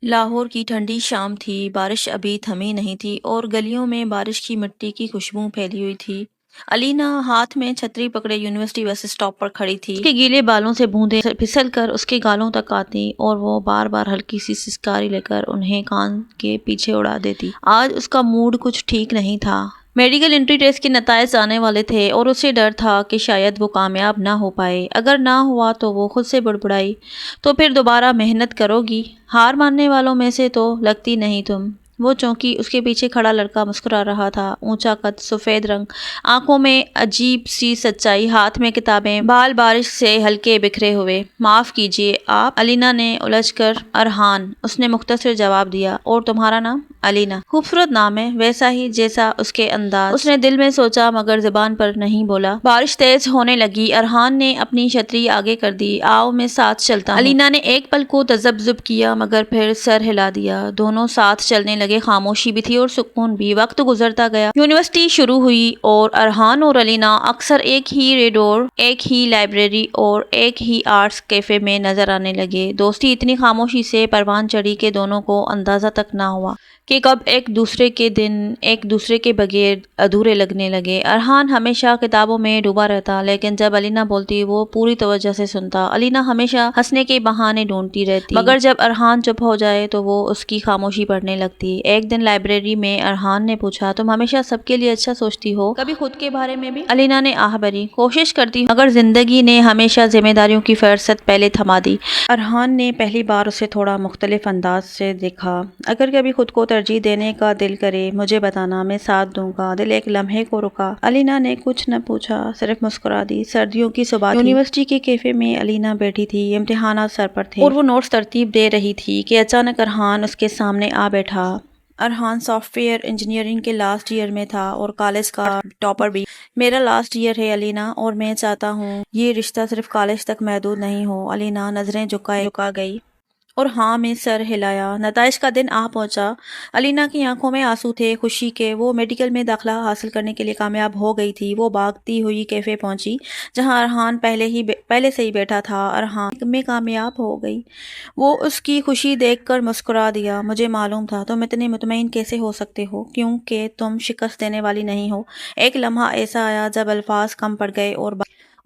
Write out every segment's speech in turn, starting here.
لاہور کی ٹھنڈی شام تھی، بارش ابھی تھمی نہیں تھی اور گلیوں میں بارش کی مٹی کی خوشبو پھیلی ہوئی تھی۔ علینا ہاتھ میں چھتری پکڑے یونیورسٹی بس اسٹاپ پر کھڑی تھی۔ اس کے گیلے بالوں سے بوندیں پھسل کر اس کے گالوں تک آتی اور وہ بار بار ہلکی سی سسکاری لے کر انہیں کان کے پیچھے اڑا دیتی۔ آج اس کا موڈ کچھ ٹھیک نہیں تھا۔ میڈیکل انٹری ٹیسٹ کے نتائج آنے والے تھے اور اسے ڈر تھا کہ شاید وہ کامیاب نہ ہو پائے۔ اگر نہ ہوا تو وہ خود سے بڑبڑائی، تو پھر دوبارہ محنت کرو گی؟ ہار ماننے والوں میں سے تو لگتی نہیں تم۔ وہ چونکی اس کے پیچھے کھڑا لڑکا مسکرا رہا تھا، اونچا قد، سفید رنگ، آنکھوں میں عجیب سی سچائی، ہاتھ میں کتابیں، بال بارش سے ہلکے بکھرے ہوئے۔ معاف کیجیے آپ؟ علینا نے الجھ کر۔ ارحان، اس نے مختصر جواب دیا۔ اور تمہارا نام؟ علینا۔ خوبصورت نام ہے، ویسا ہی جیسا اس کے انداز۔ اس نے دل میں سوچا مگر زبان پر نہیں بولا۔ بارش تیز ہونے لگی۔ ارحان نے اپنی چھتری آگے کر دی۔ آؤ میں ساتھ چلتا ہوں۔ علینا نے ایک پل کو تذبذب کیا مگر پھر سر ہلا دیا۔ دونوں ساتھ چلنے لگے۔ خاموشی بھی تھی اور سکون بھی۔ وقت گزرتا گیا۔ یونیورسٹی شروع ہوئی اور ارحان اور علینا اکثر ایک ہی ریڈور، ایک ہی لائبریری اور ایک ہی آرٹس کیفے میں نظر آنے لگے۔ دوستی اتنی خاموشی سے پروان چڑھی کہ دونوں کو اندازہ تک نہ ہوا کہ کب ایک دوسرے کے دن ایک دوسرے کے بغیر ادھورے لگنے لگے۔ ارحان ہمیشہ کتابوں میں ڈوبا رہتا لیکن جب علینا بولتی وہ پوری توجہ سے سنتا۔ علینا ہمیشہ ہنسنے کے بہانے ڈھونڈتی رہتی مگر جب ارحان چپ ہو جائے تو وہ اس کی خاموشی پڑھنے لگتی۔ ایک دن لائبریری میں ارحان نے پوچھا، تم ہمیشہ سب کے لیے اچھا سوچتی ہو، کبھی خود کے بارے میں بھی؟ علینا نے آہ بھری، کوشش کرتی ہوں مگر زندگی نے ہمیشہ ذمہ داریوں کی فہرست پہلے تھما دی۔ ارحان نے پہلی بار اسے تھوڑا مختلف انداز سے دیکھا۔ اگر کبھی خود کو ترجیح دینے کا دل کرے مجھے بتانا، میں ساتھ دوں گا۔ دل ایک لمحے کو رکا۔ علینا نے کچھ نہ پوچھا، صرف مسکرا دی۔ سردیوں کی صبح تھی۔ یونیورسٹی کے کیفے میں علینا بیٹھی تھی، امتحانات سر پر تھے اور وہ نوٹس ترتیب دے رہی تھی کہ اچانک ارحان اس کے سامنے آ بیٹھا۔ ارحان سافٹ ویئر انجینئرنگ کے لاسٹ ایئر میں تھا اور کالج کا ٹاپر بھی۔ میرا لاسٹ ایئر ہے علینا اور میں چاہتا ہوں یہ رشتہ صرف کالج تک محدود نہیں ہو۔ علینا نظریں جھکا گئی اور ہاں میں سر ہلایا۔ نتائج کا دن آ پہنچا۔ علینا کی آنکھوں میں آنسو تھے، خوشی کے۔ وہ میڈیکل میں داخلہ حاصل کرنے کے لیے کامیاب ہو گئی تھی۔ وہ بھاگتی ہوئی کیفے پہنچی جہاں ارحان پہلے سے ہی بیٹھا تھا۔ ارحان، میں کامیاب ہو گئی۔ وہ اس کی خوشی دیکھ کر مسکرا دیا۔ مجھے معلوم تھا۔ تم اتنے مطمئن کیسے ہو سکتے ہو؟ کیونکہ تم شکست دینے والی نہیں ہو۔ ایک لمحہ ایسا آیا جب الفاظ کم پڑ گئے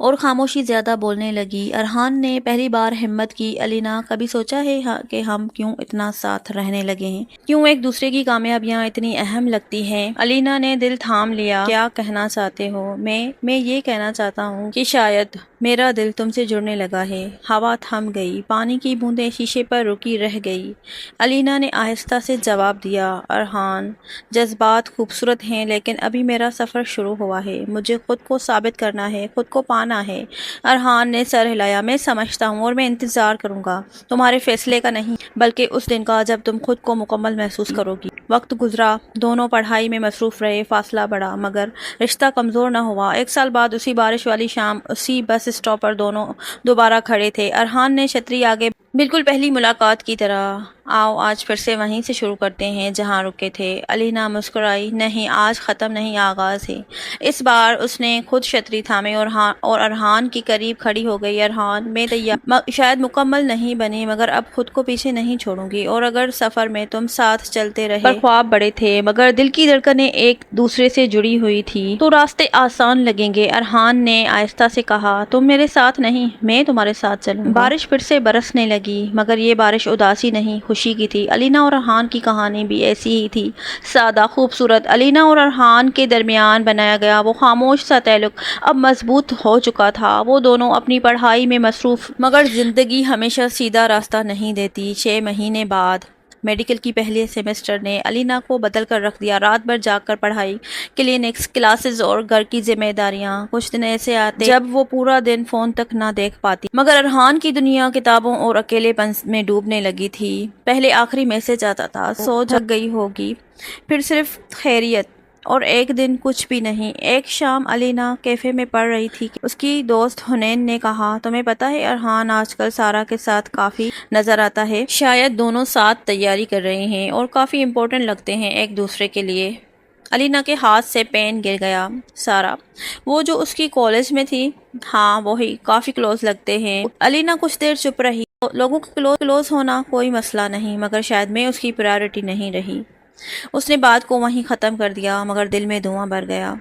اور خاموشی زیادہ بولنے لگی۔ ارحان نے پہلی بار ہمت کی۔ علینا، کبھی سوچا ہے کہ ہم کیوں اتنا ساتھ رہنے لگے ہیں؟ کیوں ایک دوسرے کی کامیابیاں اتنی اہم لگتی ہیں؟ علینا نے دل تھام لیا۔ کیا کہنا چاہتے ہو؟ میں یہ کہنا چاہتا ہوں کہ شاید میرا دل تم سے جڑنے لگا ہے۔ ہوا تھم گئی، پانی کی بوندیں شیشے پر رکی رہ گئی۔ علینا نے آہستہ سے جواب دیا، ارحان، جذبات خوبصورت ہیں لیکن ابھی میرا سفر شروع ہوا ہے۔ مجھے خود کو ثابت کرنا ہے، خود کو پانا ہے۔ ارحان نے سر ہلایا۔ میں سمجھتا ہوں اور میں انتظار کروں گا، تمہارے فیصلے کا نہیں بلکہ اس دن کا جب تم خود کو مکمل محسوس کرو گی۔ وقت گزرا، دونوں پڑھائی میں مصروف رہے، فاصلہ بڑھا مگر رشتہ کمزور نہ ہوا۔ ایک سال بعد اسی بارش والی شام اسی بس اسٹاپ پر دونوں دوبارہ کھڑے تھے۔ ارحان نے چھتری آگے، بالکل پہلی ملاقات کی طرح۔ آؤ آج پھر سے وہیں سے شروع کرتے ہیں جہاں رکے تھے۔ علینا مسکرائی، نہیں، آج ختم نہیں، آغاز ہے۔ اس بار اس نے خود چھتری تھامی اور ارحان کے قریب کھڑی ہو گئی۔ ارحان، میں تیار، شاید مکمل نہیں بنی مگر اب خود کو پیچھے نہیں چھوڑوں گی۔ اور اگر سفر میں تم ساتھ چلتے رہے، پر خواب بڑے تھے مگر دل کی دھڑکنیں ایک دوسرے سے جڑی ہوئی تھی تو راستے آسان لگیں گے۔ ارحان نے آہستہ سے کہا، تم میرے ساتھ نہیں، میں تمہارے ساتھ چلوں گا۔ بارش پھر سے برسنے لگی مگر یہ بارش اداسی نہیں، خوشی کی تھی۔ علینا اور ارحان کی کہانی بھی ایسی ہی تھی، سادہ، خوبصورت۔ علینا اور ارحان کے درمیان بنایا گیا وہ خاموش سا تعلق اب مضبوط ہو چکا تھا۔ وہ دونوں اپنی پڑھائی میں مصروف مگر زندگی ہمیشہ سیدھا راستہ نہیں دیتی۔ 6 مہینے بعد میڈیکل کی پہلے سیمسٹر نے علینا کو بدل کر رکھ دیا۔ رات بھر جاگ کر پڑھائی، کلینکس، کلاسز اور گھر کی ذمہ داریاں۔ کچھ دن ایسے آتے جب وہ پورا دن فون تک نہ دیکھ پاتی مگر ارحان کی دنیا کتابوں اور اکیلے پن میں ڈوبنے لگی تھی۔ پہلے آخری میسج آتا تھا، سو جگ گئی ہوگی، پھر صرف خیریت، اور ایک دن کچھ بھی نہیں۔ ایک شام علینا کیفے میں پڑھ رہی تھی کہ اس کی دوست حنین نے کہا، تمہیں پتہ ہے ارحان آج کل سارا کے ساتھ کافی نظر آتا ہے، شاید دونوں ساتھ تیاری کر رہے ہیں اور کافی امپورٹنٹ لگتے ہیں ایک دوسرے کے لیے۔ علینا کے ہاتھ سے پین گر گیا۔ سارا، وہ جو اس کی کالج میں تھی؟ ہاں وہی، کافی کلوز لگتے ہیں۔ علینا کچھ دیر چپ رہی۔ لوگوں کا کلوز ہونا کوئی مسئلہ نہیں، مگر شاید میں اس کی پرائیورٹی نہیں رہی۔ اس نے بات کو وہیں ختم کر دیا، مگر دل میں دھواں بھر گیا۔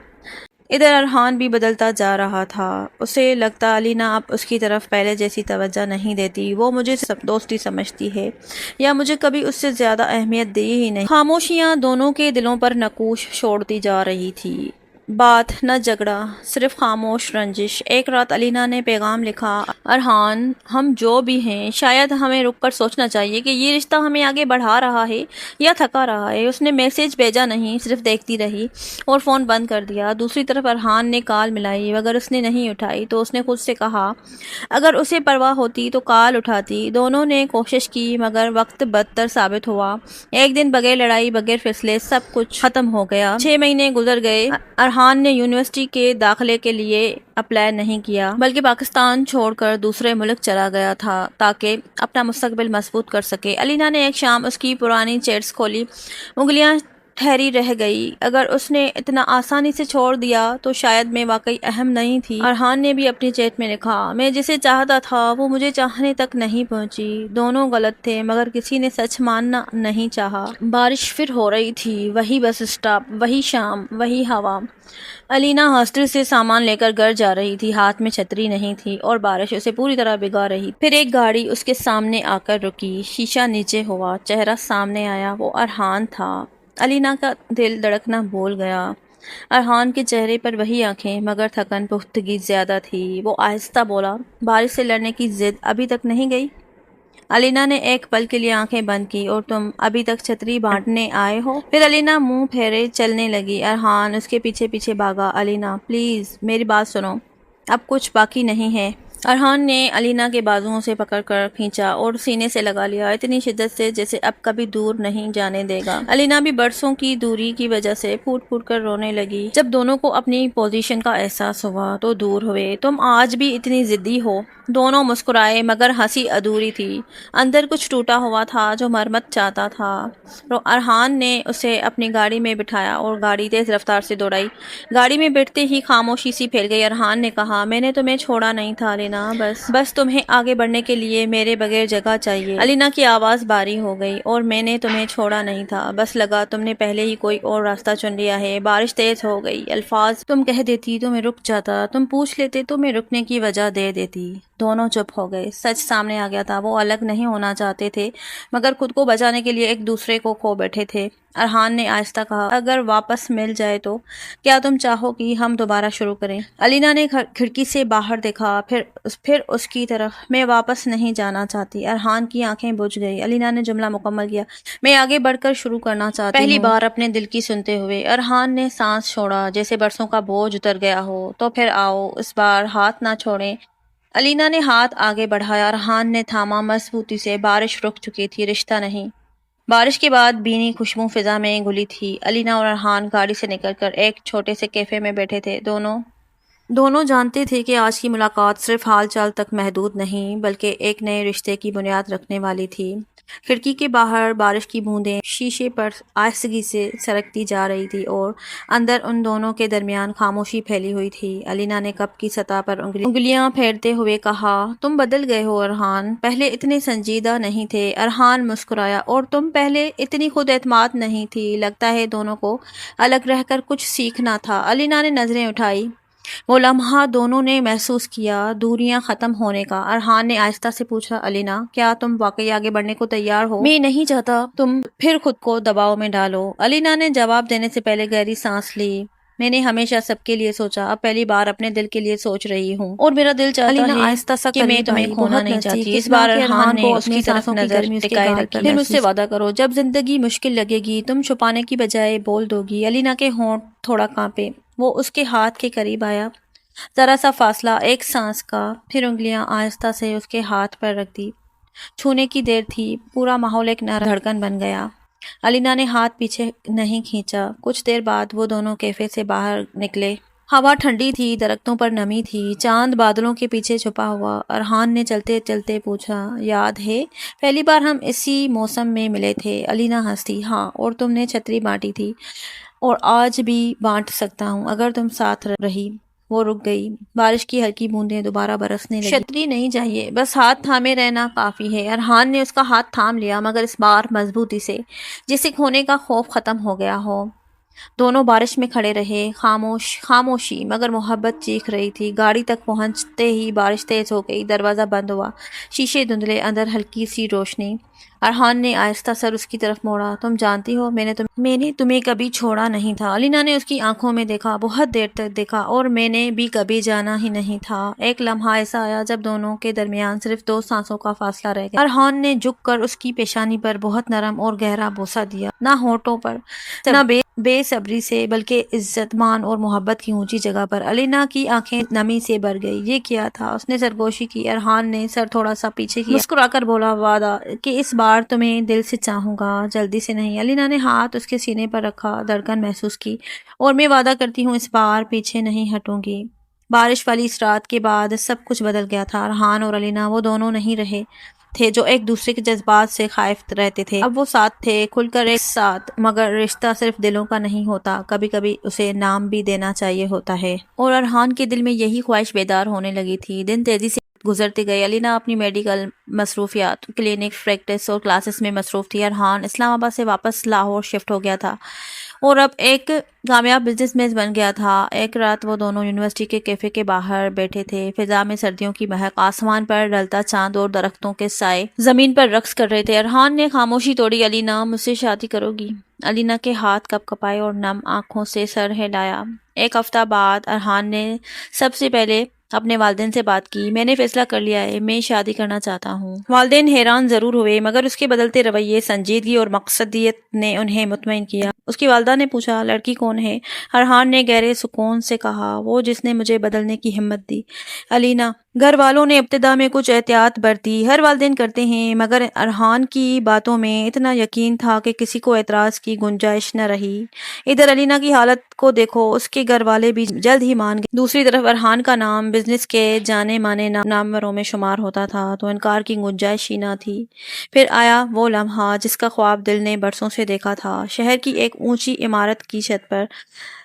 ادھر ارحان بھی بدلتا جا رہا تھا۔ اسے لگتا علینا اب اس کی طرف پہلے جیسی توجہ نہیں دیتی، وہ مجھے سب دوستی سمجھتی ہے یا مجھے کبھی اس سے زیادہ اہمیت دی ہی نہیں۔ خاموشیاں دونوں کے دلوں پر نقوش چھوڑتی جا رہی تھی۔ بات نہ جھگڑا، صرف خاموش رنجش۔ ایک رات علینا نے پیغام لکھا، ارحان، ہم جو بھی ہیں شاید ہمیں رک کر سوچنا چاہیے کہ یہ رشتہ ہمیں آگے بڑھا رہا ہے یا تھکا رہا ہے۔ اس نے میسج بھیجا نہیں، صرف دیکھتی رہی اور فون بند کر دیا۔ دوسری طرف ارحان نے کال ملائی، مگر اس نے نہیں اٹھائی تو اس نے خود سے کہا اگر اسے پرواہ ہوتی تو کال اٹھاتی۔ دونوں نے کوشش کی مگر وقت بدتر ثابت ہوا۔ ایک دن بغیر لڑائی، بغیر فیصلے سب کچھ ختم ہو گیا۔ 6 مہینے گزر گئے۔ ارحان نے یونیورسٹی کے داخلے کے لیے اپلائی نہیں کیا، بلکہ پاکستان چھوڑ کر دوسرے ملک چلا گیا تھا تاکہ اپنا مستقبل مضبوط کر سکے۔ علینا نے ایک شام اس کی پرانی چیٹس کھولی، انگلیاں ٹھہری رہ گئی۔ اگر اس نے اتنا آسانی سے چھوڑ دیا تو شاید میں واقعی اہم نہیں تھی۔ ارحان نے بھی اپنی چیٹ میں لکھا، میں جسے چاہتا تھا وہ مجھے چاہنے تک نہیں پہنچی۔ دونوں غلط تھے مگر کسی نے سچ ماننا نہیں چاہا۔ بارش پھر ہو رہی تھی، وہی بس اسٹاپ، وہی شام، وہی ہوا۔ علینا ہاسٹل سے سامان لے کر گھر جا رہی تھی، ہاتھ میں چھتری نہیں تھی اور بارش اسے پوری طرح بھگا رہی۔ پھر ایک گاڑی اس کے سامنے آ کر رکی، شیشہ نیچے ہوا، چہرہ سامنے آیا، وہ ارحان تھا۔ علینا کا دل دھڑکنا بھول گیا۔ ارحان کے چہرے پر وہی آنکھیں مگر تھکن پختگی زیادہ تھی۔ وہ آہستہ بولا، بارش سے لڑنے کی ضد ابھی تک نہیں گئی؟ علینا نے ایک پل کے لیے آنکھیں بند کی، اور تم ابھی تک چھتری بانٹنے آئے ہو؟ پھر علینا منہ پھیرے چلنے لگی۔ ارحان اس کے پیچھے پیچھے بھاگا۔ علینا پلیز میری بات سنو، اب کچھ باقی نہیں ہے۔ ارحان نے علینا کے بازوؤں سے پکڑ کر کھینچا اور سینے سے لگا لیا، اتنی شدت سے جیسے اب کبھی دور نہیں جانے دے گا۔ علینا بھی برسوں کی دوری کی وجہ سے پھوٹ پھوٹ کر رونے لگی۔ جب دونوں کو اپنی پوزیشن کا احساس ہوا تو دور ہوئے۔ تم آج بھی اتنی ضدی ہو؟ دونوں مسکرائے مگر ہنسی ادھوری تھی۔ اندر کچھ ٹوٹا ہوا تھا جو مرمت چاہتا تھا۔ ارحان نے اسے اپنی گاڑی میں بٹھایا اور گاڑی تیز رفتار سے دوڑائی۔ گاڑی میں بیٹھتے ہی خاموشی سی پھیل گئی۔ ارحان نے کہا، میں نے تمہیں چھوڑا نہیں تھا علینا، بس تمہیں آگے بڑھنے کے لیے میرے بغیر جگہ چاہیے۔ علینا کی آواز بھاری ہو گئی، اور میں نے تمہیں چھوڑا نہیں تھا، بس لگا تم نے پہلے ہی کوئی اور راستہ چن لیا ہے۔ بارش تیز ہو گئی، الفاظ تم کہہ دیتی تو میں رک جاتا، تم پوچھ لیتے تو میں رکنے کی وجہ دے دیتی۔ دونوں چپ ہو گئے۔ سچ سامنے آ گیا تھا، وہ الگ نہیں ہونا چاہتے تھے مگر خود کو بچانے کے لیے ایک دوسرے کو کھو بیٹھے تھے۔ ارحان نے آہستہ کہا، اگر واپس مل جائے تو کیا تم چاہو کہ ہم دوبارہ شروع کریں؟ علینا نے کھڑکی سے باہر دیکھا، پھر اس کی طرف۔ میں واپس نہیں جانا چاہتی۔ ارحان کی آنکھیں بجھ گئی۔ علینا نے جملہ مکمل کیا، میں آگے بڑھ کر شروع کرنا چاہتی ہوں۔ پہلی بار اپنے دل کی سنتے ہوئے ارحان نے سانس چھوڑا، جیسے برسوں کا بوجھ اتر گیا ہو۔ تو پھر آؤ، اس بار ہاتھ نہ چھوڑیں۔ علینا نے ہاتھ آگے بڑھایا، ارحان نے تھاما مضبوطی سے۔ بارش رک چکی تھی، رشتہ نہیں۔ بارش کے بعد بھینی خوشبو فضا میں گھلی تھی۔ علینا اور ارحان گاڑی سے نکل کر ایک چھوٹے سے کیفے میں بیٹھے تھے۔ دونوں جانتے تھے کہ آج کی ملاقات صرف حال چال تک محدود نہیں بلکہ ایک نئے رشتے کی بنیاد رکھنے والی تھی۔ کھڑکی کے باہر بارش کی بوندیں شیشے پر آہستگی سے سرکتی جا رہی تھی اور اندر ان دونوں کے درمیان خاموشی پھیلی ہوئی تھی۔ علینا نے کپ کی سطح پر انگلیاں پھیرتے ہوئے کہا، تم بدل گئے ہو ارحان، پہلے اتنے سنجیدہ نہیں تھے۔ ارحان مسکرایا، اور تم پہلے اتنی خود اعتماد نہیں تھی۔ لگتا ہے دونوں کو الگ رہ کر کچھ سیکھنا تھا۔ علینا نے نظریں اٹھائی۔ وہ لمحہ دونوں نے محسوس کیا دوریاں ختم ہونے کا۔ ارحان نے آہستہ سے پوچھا، علینا کیا تم واقعی آگے بڑھنے کو تیار ہو؟ میں نہیں چاہتا تم پھر خود کو دباؤ میں ڈالو۔ علینا نے جواب دینے سے پہلے گہری سانس لی۔ میں نے ہمیشہ سب کے لیے سوچا، اب پہلی بار اپنے دل کے لیے سوچ رہی ہوں، اور میرا دل چاہتا ہے آہستہ سا کہ میں تمہیں کھونا نہیں چاہتی۔ اس بار ارحان نے اس کی طرف نظر ٹکائے رکھی۔ پھر مجھ سے وعدہ کرو، جب زندگی مشکل لگے گی تم چھپانے کی بجائے بول دو گی۔ علینا کے ہونٹ تھوڑا کانپے۔ وہ اس کے ہاتھ کے قریب آیا۔ ذرا سا فاصلہ، ایک سانس کا، پھر انگلیاں آہستہ سے اس کے ہاتھ پر رکھ دی۔ چھونے کی دیر تھی، پورا ماحول ایک نرم دھڑکن بن گیا۔ علینا نے ہاتھ پیچھے نہیں کھینچا۔ کچھ دیر بعد وہ دونوں کیفے سے باہر نکلے۔ ہوا ٹھنڈی تھی، درختوں پر نمی تھی، چاند بادلوں کے پیچھے چھپا ہوا۔ ارحان نے چلتے چلتے پوچھا، یاد ہے پہلی بار ہم اسی موسم میں ملے تھے؟ علینا ہنسی، ہاں، اور تم نے چھتری بانٹی تھی، اور آج بھی بانٹ سکتا ہوں اگر تم ساتھ رہی۔ وہ رک گئی۔ بارش کی ہلکی بوندیں دوبارہ برسنے لگی۔ چھتری نہیں چاہیے، بس ہاتھ تھامے رہنا کافی ہے۔ ارحان نے اس کا ہاتھ تھام لیا، مگر اس بار مضبوطی سے، جسے کھونے کا خوف ختم ہو گیا ہو۔ دونوں بارش میں کھڑے رہے، خاموشی مگر محبت چیخ رہی تھی۔ گاڑی تک پہنچتے ہی بارش تیز ہو گئی، دروازہ بند ہوا، شیشے دھندلے، اندر ہلکی سی روشنی۔ ارحان نے آہستہ سر اس کی طرف موڑا۔ تم جانتی ہو میں نے تمہیں کبھی چھوڑا نہیں تھا۔ علینا نے اس کی آنکھوں میں دیکھا، بہت دیر تک دیکھا، اور میں نے بھی کبھی جانا ہی نہیں تھا۔ ایک لمحہ ایسا آیا جب دونوں کے درمیان صرف 2 سانسوں کا فاصلہ رہ گیا۔ ارحان نے جھک کر اس کی پیشانی پر بہت نرم اور گہرا بوسہ دیا، نہ ہونٹوں پر، نہ بے صبری سے، بلکہ عزت، مان اور محبت کی اونچی جگہ پر۔ علینا کی آنکھیں نمی سے بھر گئی۔ یہ کیا تھا؟ اس نے سرگوشی کی۔ ارحان نے سر تھوڑا سا پیچھے کیا، مسکرا کر بولا، وعدہ کہ اس بار تمہیں دل سے چاہوں گا، جلدی سے نہیں۔ علینا نے ہاتھ اس کے سینے پر رکھا، دھڑکن محسوس کی۔ اور میں وعدہ کرتی ہوں اس بار پیچھے نہیں ہٹوں گی۔ بارش والی اس رات کے بعد سب کچھ بدل گیا تھا۔ ارحان اور علینا وہ دونوں نہیں رہے تھے جو ایک دوسرے کے جذبات سے خائف رہتے تھے۔ اب وہ ساتھ تھے، کھل کر ایک ساتھ۔ مگر رشتہ صرف دلوں کا نہیں ہوتا، کبھی کبھی اسے نام بھی دینا چاہیے ہوتا ہے۔ اور ارحان کے دل میں یہی خواہش بیدار ہونے لگی تھی۔ دن تیزی سے گزرتے گئے۔ علینا اپنی میڈیکل مصروفیات، کلینک، پریکٹس اور کلاسز میں مصروف تھی۔ ارحان اسلام آباد سے واپس لاہور شفٹ ہو گیا تھا اور اب ایک کامیاب بزنس مین بن گیا تھا۔ ایک رات وہ دونوں یونیورسٹی کے کیفے کے باہر بیٹھے تھے، فضا میں سردیوں کی مہک، آسمان پر ڈھلتا چاند اور درختوں کے سائے زمین پر رقص کر رہے تھے۔ ارحان نے خاموشی توڑی۔ علینا، مجھ سے شادی کرو گی؟ علینا کے ہاتھ کپ کپائے اور نم آنکھوں سے سر ہلایا۔ ایک ہفتہ بعد ارحان نے سب سے پہلے اپنے والدین سے بات کی۔ میں نے فیصلہ کر لیا ہے، میں شادی کرنا چاہتا ہوں۔ والدین حیران ضرور ہوئے، مگر اس کے بدلتے رویے، سنجیدگی اور مقصدیت نے انہیں مطمئن کیا۔ اس کی والدہ نے پوچھا، لڑکی کون ہے؟ ارحان نے گہرے سکون سے کہا، وہ جس نے مجھے بدلنے کی ہمت دی۔ علینا، گھر والوں نے ابتدا میں کچھ احتیاط برتی، ہر والدین کرتے ہیں، مگر ارحان کی باتوں میں اتنا یقین تھا کہ کسی کو اعتراض کی گنجائش نہ رہی۔ ادھر علینا کی حالت کو دیکھو، اس کے گھر والے بھی جلد ہی مان گئے۔ دوسری طرف ارحان کا نام بزنس کے جانے مانے ناموروں میں شمار ہوتا تھا، تو انکار کی گنجائش ہی نہ تھی۔ پھر آیا وہ لمحہ جس کا خواب دل نے برسوں سے دیکھا تھا۔ شہر کی ایک اونچی عمارت کی چھت پر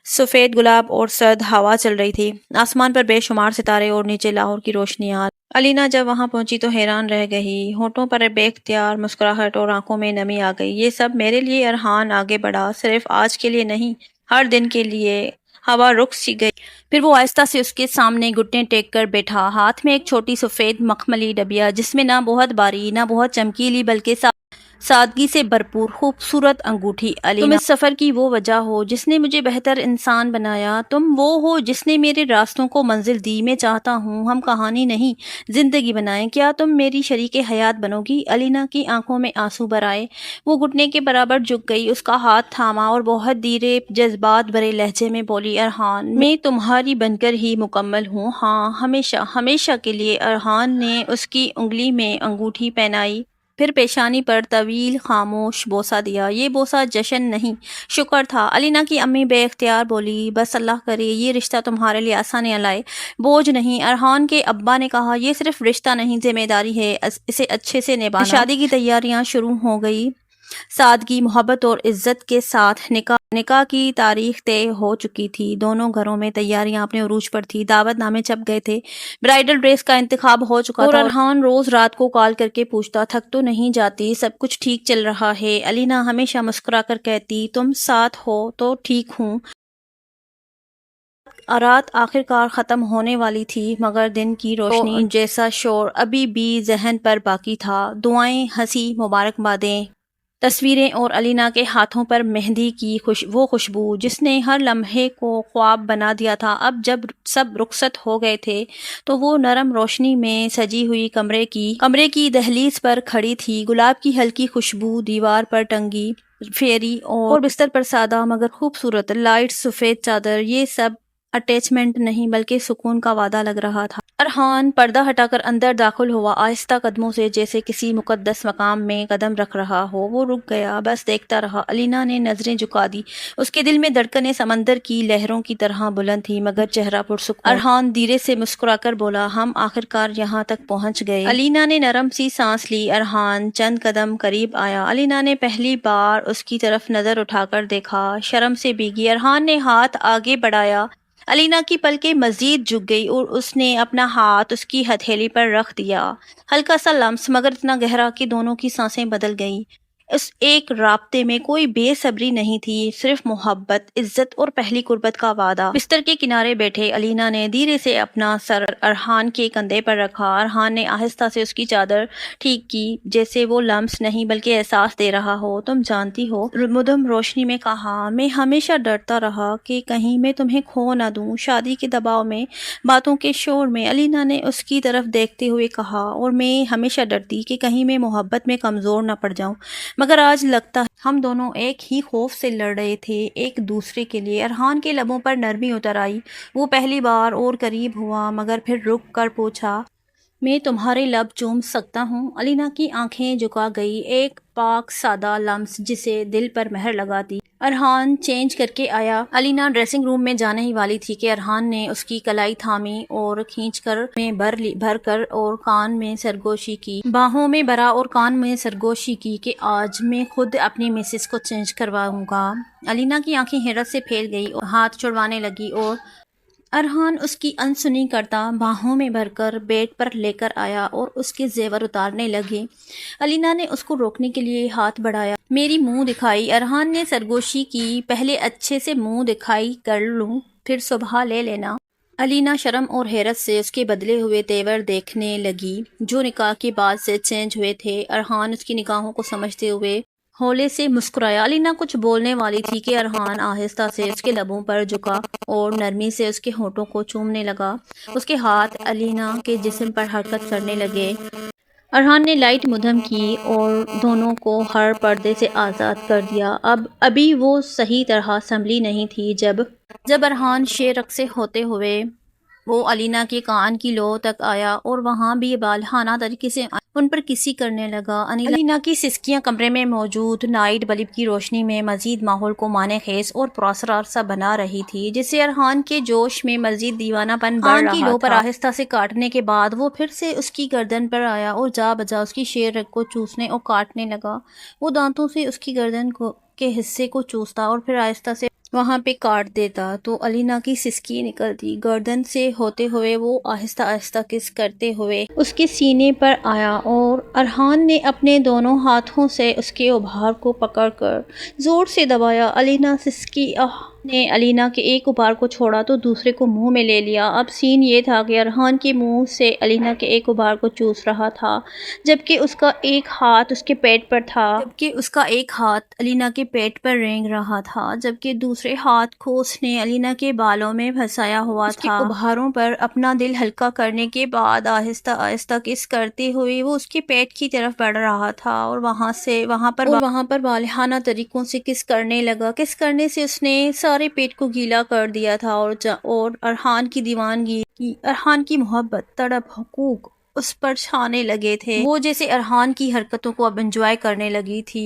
سفید گلاب اور سرد ہوا چل رہی تھی، آسمان پر بے شمار ستارے اور نیچے لاہور کی روشنیاں۔ علینا جب وہاں پہنچی تو حیران رہ گئی، ہونٹوں پر بے اختیار مسکراہٹ اور آنکھوں میں نمی آ گئی۔ یہ سب میرے لیے؟ ارحان آگے بڑھا، صرف آج کے لیے نہیں، ہر دن کے لیے۔ ہوا رک سی گئی، پھر وہ آہستہ سے اس کے سامنے گھٹنے ٹیک کر بیٹھا، ہاتھ میں ایک چھوٹی سفید مخملی ڈبیا، جس میں نہ بہت باری نہ بہت چمکیلی بلکہ سادگی سے بھرپور خوبصورت انگوٹھی۔ علینا، تم اس سفر کی وہ وجہ ہو جس نے مجھے بہتر انسان بنایا، تم وہ ہو جس نے میرے راستوں کو منزل دی۔ میں چاہتا ہوں ہم کہانی نہیں، زندگی بنائیں۔ کیا تم میری شریک حیات بنو گی؟ علینا کی آنکھوں میں آنسو بھر آئے، وہ گھٹنے کے برابر جھک گئی، اس کا ہاتھ تھاما اور بہت دھیرے جذبات بھرے لہجے میں بولی، ارحان، میں تمہاری بن کر ہی مکمل ہوں، ہاں، ہمیشہ، ہمیشہ کے لیے۔ ارحان نے اس کی انگلی میں انگوٹھی پہنائی، پھر پیشانی پر طویل خاموش بوسہ دیا۔ یہ بوسہ جشن نہیں، شکر تھا۔ علینا کی امی بے اختیار بولی، بس اللہ کرے یہ رشتہ تمہارے لیے آسانیاں لائے، بوجھ نہیں۔ ارحان کے ابا نے کہا، یہ صرف رشتہ نہیں، ذمہ داری ہے، اسے اچھے سے نبھانا۔ شادی کی تیاریاں شروع ہو گئی، سادگی، محبت اور عزت کے ساتھ نکاح کی تاریخ طے ہو چکی تھی۔ دونوں گھروں میں تیاریاں اپنے عروج پر تھی، دعوت نامے چھپ گئے تھے، برائڈل ڈریس کا انتخاب ہو چکا تھا، اور ارحان روز رات کو کال کر کے پوچھتا، تھک تو نہیں جاتی؟ سب کچھ ٹھیک چل رہا ہے؟ علینا ہمیشہ مسکرا کر کہتی، تم ساتھ ہو تو ٹھیک ہوں۔ رات آخر کار ختم ہونے والی تھی، مگر دن کی روشنی جیسا شور ابھی بھی ذہن پر باقی تھا۔ دعائیں، ہنسی، مبارکبادیں، تصویریں اور علینا کے ہاتھوں پر مہندی کی وہ خوشبو جس نے ہر لمحے کو خواب بنا دیا تھا۔ اب جب سب رخصت ہو گئے تھے تو وہ نرم روشنی میں سجی ہوئی کمرے کی دہلیز پر کھڑی تھی، گلاب کی ہلکی خوشبو دیوار پر ٹنگی پھیری اور بستر پر سادہ مگر خوبصورت لائٹ سفید چادر۔ یہ سب اٹیچمنٹ نہیں بلکہ سکون کا وعدہ لگ رہا تھا۔ ارحان پردہ ہٹا کر اندر داخل ہوا، آہستہ قدموں سے، جیسے کسی مقدس مقام میں قدم رکھ رہا ہو۔ وہ رک گیا، بس دیکھتا رہا۔ علینا نے نظریں جھکا دی، اس کے دل میں دھڑکنیں سمندر کی لہروں کی طرح بلند تھیں، مگر چہرہ پرسکون۔ ارحان دھیرے سے مسکرا کر بولا، ہم آخر کار یہاں تک پہنچ گئے۔ علینا نے نرم سی سانس لی۔ ارحان چند قدم قریب آیا، علینا نے پہلی بار اس کی طرف نظر اٹھا کر دیکھا، شرم سے بھیگی۔ ارحان نے ہاتھ آگے بڑھایا، علینا کی پلکیں مزید جھک گئی اور اس نے اپنا ہاتھ اس کی ہتھیلی پر رکھ دیا۔ ہلکا سا لمس مگر اتنا گہرا کہ دونوں کی سانسیں بدل گئیں۔ اس ایک رابطے میں کوئی بے صبری نہیں تھی، صرف محبت، عزت اور پہلی قربت کا وعدہ۔ بستر کے کنارے بیٹھے علینا نے دھیرے سے اپنا سر ارحان کے کندھے پر رکھا۔ ارحان نے آہستہ سے اس کی چادر ٹھیک کی، جیسے وہ لمس نہیں بلکہ احساس دے رہا ہو۔ تم جانتی ہو، مدھم روشنی میں کہا، میں ہمیشہ ڈرتا رہا کہ کہیں میں تمہیں کھو نہ دوں، شادی کے دباؤ میں، باتوں کے شور میں۔ علینا نے اس کی طرف دیکھتے ہوئے کہا، اور میں ہمیشہ ڈرتی کہ کہیں میں محبت میں کمزور نہ پڑ جاؤں، مگر آج لگتا ہے ہم دونوں ایک ہی خوف سے لڑ رہے تھے، ایک دوسرے کے لیے۔ ارحان کے لبوں پر نرمی اتر آئی، وہ پہلی بار اور قریب ہوا، مگر پھر رک کر پوچھا، میں تمہارے لب چوم سکتا ہوں؟ علینا کی آنکھیں جھکا گئی، ایک پاک سادہ لمس جسے دل پر مہر لگاتی۔ ارحان چینج کر کے آیا۔ علینا ڈریسنگ روم میں جانے ہی والی تھی کہ ارحان نے اس کی کلائی تھامی اور کھینچ کر میں بھر کر اور کان میں سرگوشی کی، باہوں میں بھرا اور کان میں سرگوشی کی کہ آج میں خود اپنی مسز کو چینج کرواؤں گا۔ علینا کی آنکھیں حیرت سے پھیل گئی اور ہاتھ چھڑوانے لگی، اور ارحان اس کی انسنی کرتا باہوں میں بھر کر بیڈ پر لے کر آیا اور اس کے زیور اتارنے لگے۔ علینا نے اس کو روکنے کے لیے ہاتھ بڑھایا۔ میری منہ دکھائی، ارحان نے سرگوشی کی، پہلے اچھے سے منہ دکھائی کر لوں، پھر صبح لے لینا۔ علینا شرم اور حیرت سے اس کے بدلے ہوئے تیور دیکھنے لگی جو نکاح کے بعد سے چینج ہوئے تھے۔ ارحان اس کی نگاہوں کو سمجھتے ہوئے ہولے سے مسکرایا۔ علینا کچھ بولنے والی تھی کہ ارحان آہستہ سے اس کے لبوں پر جھکا اور نرمی سے اس کے ہونٹوں کو چومنے لگا۔ اس کے ہاتھ علینا کے جسم پر حرکت کرنے لگے۔ ارحان نے لائٹ مدھم کی اور دونوں کو ہر پردے سے آزاد کر دیا۔ ابھی وہ صحیح طرح سنبھلی نہیں تھی جب ارحان شیر رقص سے ہوتے ہوئے وہ علینا کے کان کی لو تک آیا اور وہاں بھی بالہانہ طریقے سے ان پر کسی کرنے لگا۔ علینا کی سسکیاں کمرے میں موجود نائٹ بلب کی روشنی میں مزید ماحول کو معنی خیز اور پراسرار سا بنا رہی تھی، جس سے ارحان کے جوش میں مزید دیوانہ پن بڑھ رہا تھا۔ کی لو پر آہستہ سے کاٹنے کے بعد وہ پھر سے اس کی گردن پر آیا اور جا بجا اس کی شیر رگ کو چوسنے اور کاٹنے لگا۔ وہ دانتوں سے اس کی گردن کے حصے کو چوستا اور پھر آہستہ سے وہاں پہ کاٹ دیتا تو علینا کی سسکی نکلتی۔ گردن سے ہوتے ہوئے وہ آہستہ آہستہ کس کرتے ہوئے اس کے سینے پر آیا اور ارحان نے اپنے دونوں ہاتھوں سے اس کے ابھار کو پکڑ کر زور سے دبایا۔ علینا سسکی نے علینا کے ایک ابھار کو چھوڑا تو دوسرے کو منہ میں لے لیا۔ اب سین یہ تھا کہ ارحان کے منہ سے علینا کے ایک ابھار کو چوس رہا تھا، جبکہ اس کا ایک ہاتھ اس کے پیٹ پر تھا، جبکہ اس کا ایک ہاتھ علینا کے پیٹ پر رینگ رہا تھا، جبکہ دوسرے ہاتھ کو اس نے علینا کے بالوں میں پھنسایا ہوا تھا۔ اس کے ابھاروں پر اپنا دل ہلکا کرنے کے بعد آہستہ آہستہ کس کرتے ہوئے وہ اس کے پیٹ کی طرف بڑھ رہا تھا اور وہاں پر بالہانہ طریقوں سے کس کرنے لگا۔ کس کرنے سے اس نے سارے پیٹ کو گیلا کر دیا تھا اور ارحان کی دیوانگی، ارحان کی محبت، تڑپ، حقوق اس پر چھانے لگے تھے۔ وہ جیسے ارحان کی حرکتوں کو اب انجوائے کرنے لگی تھی۔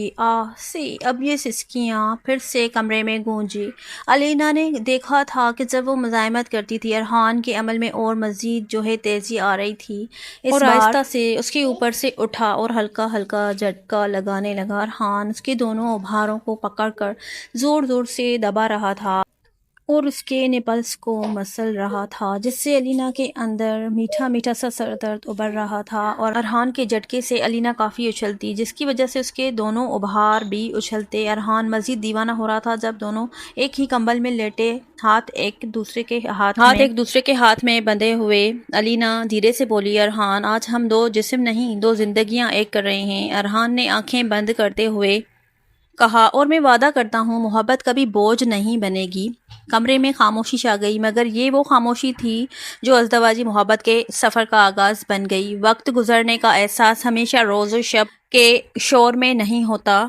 سے اب یہ سسکیاں پھر سے کمرے میں گونجی۔ علینا نے دیکھا تھا کہ جب وہ مزاحمت کرتی تھی، ارحان کے عمل میں اور مزید جو ہے تیزی آ رہی تھی۔ اور آہستہ سے اس کے اوپر سے اٹھا اور ہلکا ہلکا جھٹکا لگانے لگا۔ ارحان اس کے دونوں ابھاروں کو پکڑ کر زور زور سے دبا رہا تھا اور اس کے نپلس کو مسل رہا تھا، جس سے علینا کے اندر میٹھا میٹھا سا سر درد ابھر رہا تھا۔ اور ارحان کے جھٹکے سے علینا کافی اچھلتی، جس کی وجہ سے اس کے دونوں ابھار بھی اچھلتے۔ ارحان مزید دیوانہ ہو رہا تھا جب دونوں ایک ہی کمبل میں لیٹے، ہاتھ ایک دوسرے کے ہاتھ میں بندھے ہوئے۔ علینا دھیرے سے بولی، ارحان آج ہم دو جسم نہیں، دو زندگیاں ایک کر رہے ہیں۔ ارحان نے آنکھیں بند کرتے ہوئے کہا، اور میں وعدہ کرتا ہوں محبت کبھی بوجھ نہیں بنے گی۔ کمرے میں خاموشی چھا گئی، مگر یہ وہ خاموشی تھی جو ازدواجی محبت کے سفر کا آغاز بن گئی۔ وقت گزرنے کا احساس ہمیشہ روز و شب کے شور میں نہیں ہوتا،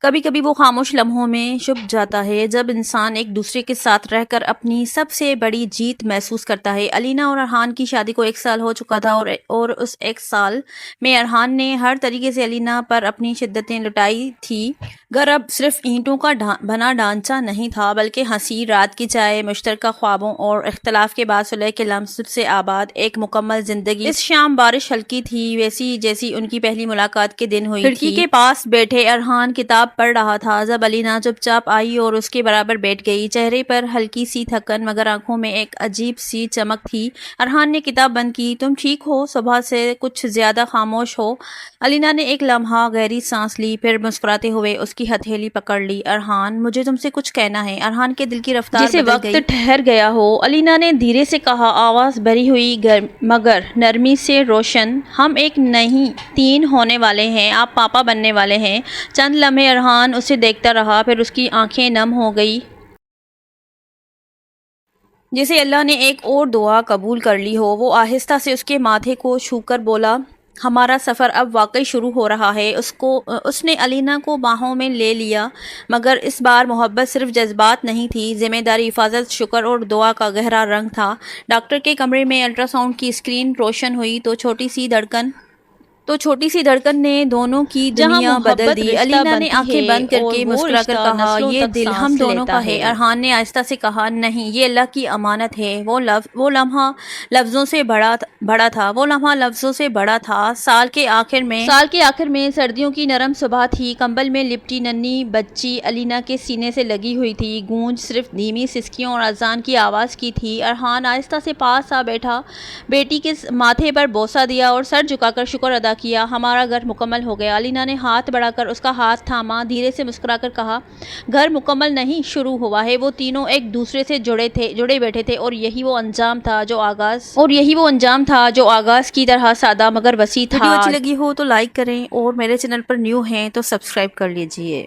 کبھی کبھی وہ خاموش لمحوں میں چھپ جاتا ہے جب انسان ایک دوسرے کے ساتھ رہ کر اپنی سب سے بڑی جیت محسوس کرتا ہے۔ علینا اور ارحان کی شادی کو 1 سال ہو چکا تھا اور اس 1 سال میں ارحان نے ہر طریقے سے علینا پر اپنی شدتیں لٹائی تھی۔ گھر اب صرف اینٹوں کا بنا ڈھانچہ نہیں تھا، بلکہ ہنسی، رات کی چائے، مشترکہ خوابوں اور اختلاف کے بعد صلح کے لمس سے آباد ایک مکمل زندگی۔ اس شام بارش ہلکی تھی، ویسی جیسی ان کی پہلی ملاقات کے دن ہوئی تھی۔ کھڑکی کے پاس بیٹھے ارحان کتاب کتاب پڑھ رہا تھا جب علینا چپ چاپ آئی اور اس کے برابر بیٹھ گئی۔ چہرے پر ہلکی سی تھکن مگر آنکھوں میں ایک عجیب سی چمک تھی۔ ارحان نے کتاب بند کی۔ تم ٹھیک ہو؟ صبح سے کچھ زیادہ خاموش ہو۔ علینا نے ایک لمحہ گہری سانس لی، پھر مسکراتے ہوئے اس کی ہتھیلی پکڑ لی۔ ارحان، مجھے تم سے کچھ کہنا ہے۔ ارحان کے دل کی رفتار جیسے بدل گئی۔ وقت ٹھہر گیا ہو، علینا نے دھیرے سے کہا، آواز بھری ہوئی مگر نرمی سے روشن۔ ہم ایک نہیں 3 ہونے والے ہیں، آپ پاپا بننے والے ہیں۔ چند لمحے ارحان اسے دیکھتا رہا، پھر اس کی آنکھیں نم ہو گئی۔ جسے اللہ نے ایک اور دعا قبول کر لی ہو۔ وہ آہستہ سے اس کے ماتھے کو چھو کر بولا، ہمارا سفر اب واقعی شروع ہو رہا ہے۔ اس نے علینا کو باہوں میں لے لیا، مگر اس بار محبت صرف جذبات نہیں تھی، ذمہ داری، حفاظت، شکر اور دعا کا گہرا رنگ تھا۔ ڈاکٹر کے کمرے میں الٹرا ساؤنڈ کی اسکرین روشن ہوئی تو چھوٹی سی دھڑکن نے دونوں کی دنیا بدل دی۔ علینا نے آنکھیں بند کر کے مسکرا کر کہا، یہ دل ہم دونوں کا ہے۔ ارحان نے آہستہ سے کہا، نہیں، یہ اللہ کی امانت ہے۔ وہ لمحہ لفظوں سے بڑا تھا۔ سال کے آخر میں سردیوں کی نرم صبح تھی۔ کمبل میں لپٹی ننھی بچی علینا کے سینے سے لگی ہوئی تھی۔ گونج صرف دھیمی سسکیوں اور اذان کی آواز کی تھی۔ ارحان آہستہ سے پاس آ بیٹھا، بیٹی کے ماتھے پر بوسہ دیا اور سر جھکا کر شکر ادا کیا۔ ہمارا گھر مکمل ہو گیا۔ علینا نے ہاتھ بڑھا کر اس کا ہاتھ تھاما، دھیرے سے مسکرا کر کہا، گھر مکمل نہیں، شروع ہوا ہے۔ وہ تینوں ایک دوسرے سے جڑے بیٹھے تھے اور یہی وہ انجام تھا جو آغاز کی طرح سادہ مگر وسیع تھا۔ ویڈیو اچھی لگی ہو تو لائک کریں اور میرے چینل پر نیو ہیں تو سبسکرائب کر لیجئے۔